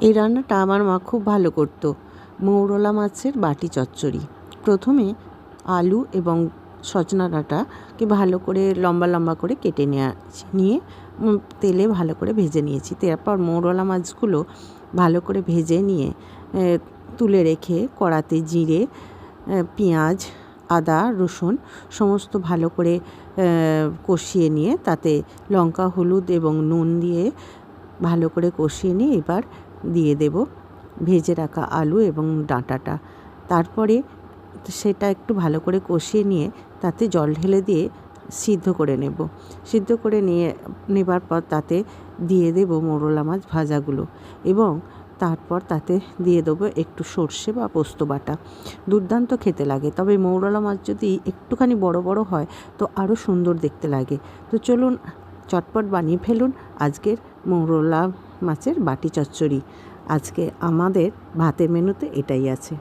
এই রান্নাটা আমার মা খুব ভালো করতো, মৌরলা মাছের বাটি চচ্চড়ি। প্রথমে আলু এবং সজনা ডাঁটাকে ভালো করে লম্বা লম্বা করে কেটে নিয়ে তেলে ভালো করে ভেজে নিয়েছি। তারপর মৌরলা মাছগুলো ভালো করে ভেজে নিয়ে তুলে রেখে কড়াতে জিরে, পেঁয়াজ, আদা, রসুন সমস্ত ভালো করে কষিয়ে নিয়ে তাতে লঙ্কা, হলুদ এবং নুন দিয়ে ভালো করে কষিয়ে নিয়ে এবার দিয়ে দেব ভেজে রাখা আলু এবং ডাঁটাটা। তারপরে সেটা একটু ভালো করে কষিয়ে নিয়ে তাতে জল ঢেলে দিয়ে সিদ্ধ করে নেব। সিদ্ধ করে নেবার পর তাতে দিয়ে দেব মৌরলা মাছ ভাজাগুলো এবং তারপর তাতে দিয়ে দেবো একটু সর্ষে বা পোস্ত বাটা। দুর্দান্ত খেতে লাগে, তবে মৌরলা মাছ যদি একটুখানি বড় বড় হয় তো আরও সুন্দর দেখতে লাগে। তো চলুন চটপট বানিয়ে ফেলুন আজকের মৌরলা মাছের বাটি চচ্চড়ি। আজকে আমাদের ভাতের মেনুতে এটাই আছে।